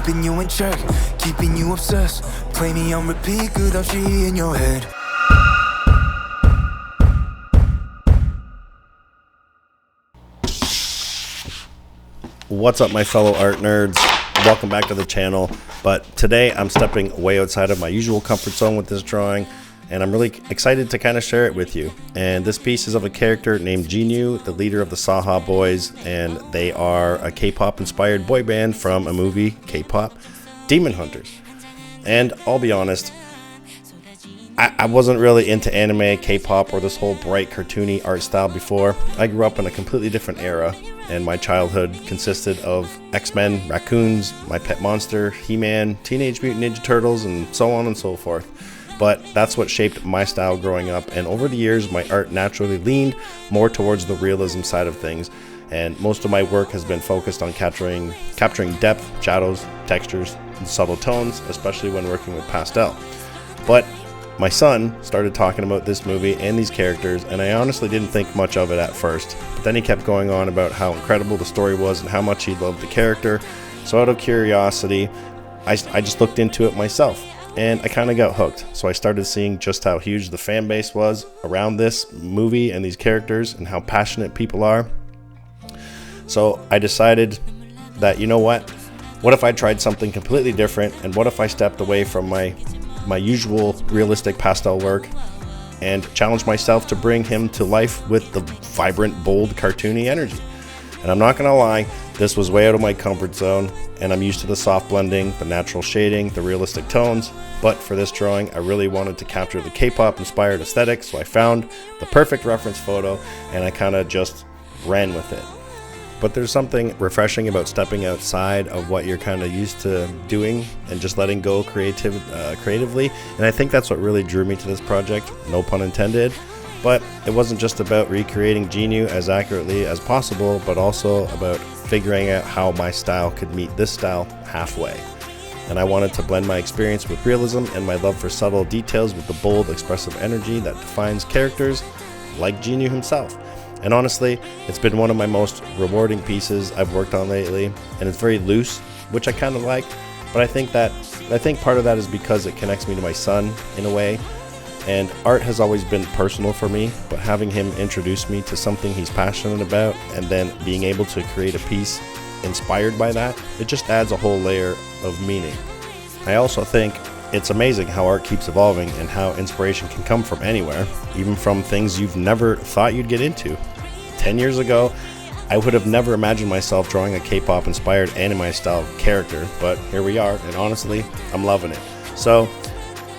keeping you in check, keeping you obsessed. Play me on repeat, good how she in your head. What's up, my fellow art nerds? Welcome back to the channel. But today I'm stepping way outside of my usual comfort zone with this drawing, and I'm really excited to kind of share it with you. And this piece is of a character named Jinu, the leader of the Saha Boys, and they are a K-pop inspired boy band from a movie, K-pop, Demon Hunters. And I'll be honest, I wasn't really into anime, K-pop, or this whole bright cartoony art style before. I grew up in a completely different era, and my childhood consisted of X-Men, raccoons, My Pet Monster, He-Man, Teenage Mutant Ninja Turtles, and so on and so forth. But that's what shaped my style growing up, and over the years my art naturally leaned more towards the realism side of things, and most of my work has been focused on capturing depth, shadows, textures, and subtle tones, especially when working with pastel. But my son started talking about this movie and these characters, and I honestly didn't think much of it at first. But then he kept going on about how incredible the story was and how much he loved the character. So out of curiosity, I just looked into it myself, and I kind of got hooked. So I started seeing just how huge the fan base was around this movie and these characters and how passionate people are. So I decided that, you know what if I tried something completely different, and what if I stepped away from my usual realistic pastel work and challenge myself to bring him to life with the vibrant, bold, cartoony energy. And I'm not gonna lie, this was way out of my comfort zone, and I'm used to the soft blending, the natural shading, the realistic tones, but for this drawing I really wanted to capture the K-pop inspired aesthetic, so I found the perfect reference photo and I kind of just ran with it. But there's something refreshing about stepping outside of what you're kind of used to doing and just letting go creatively. And I think that's what really drew me to this project, no pun intended. But it wasn't just about recreating Jinu as accurately as possible, but also about figuring out how my style could meet this style halfway. And I wanted to blend my experience with realism and my love for subtle details with the bold, expressive energy that defines characters like Jinu himself. And honestly, it's been one of my most rewarding pieces I've worked on lately, and it's very loose, which I kind of like, but I think part of that is because it connects me to my son in a way. And art has always been personal for me, but having him introduce me to something he's passionate about and then being able to create a piece inspired by that, it just adds a whole layer of meaning. I also think it's amazing how art keeps evolving and how inspiration can come from anywhere, even from things you've never thought you'd get into. 10 years ago, I would have never imagined myself drawing a K-pop inspired anime style character, but here we are, and honestly, I'm loving it. So,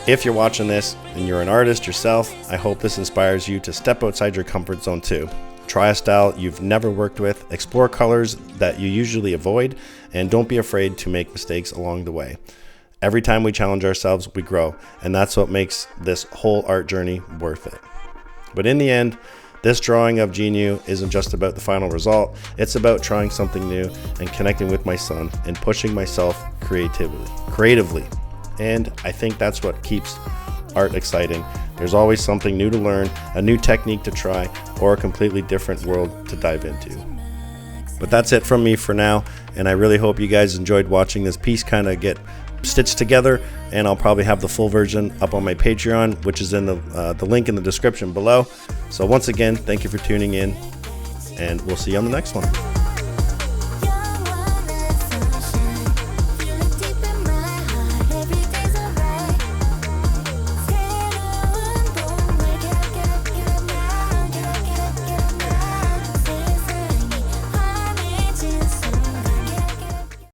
if you're watching this and you're an artist yourself, I hope this inspires you to step outside your comfort zone too. Try a style you've never worked with, explore colors that you usually avoid, and don't be afraid to make mistakes along the way. Every time we challenge ourselves, we grow, and that's what makes this whole art journey worth it. But in the end, this drawing of Jinu isn't just about the final result, it's about trying something new and connecting with my son and pushing myself creatively. And I think that's what keeps art exciting. There's always something new to learn, a new technique to try, or a completely different world to dive into. But that's it from me for now, and I really hope you guys enjoyed watching this piece kind of get stitched together, and I'll probably have the full version up on my Patreon, which is in the link in the description below. So once again, thank you for tuning in, and we'll see you on the next one.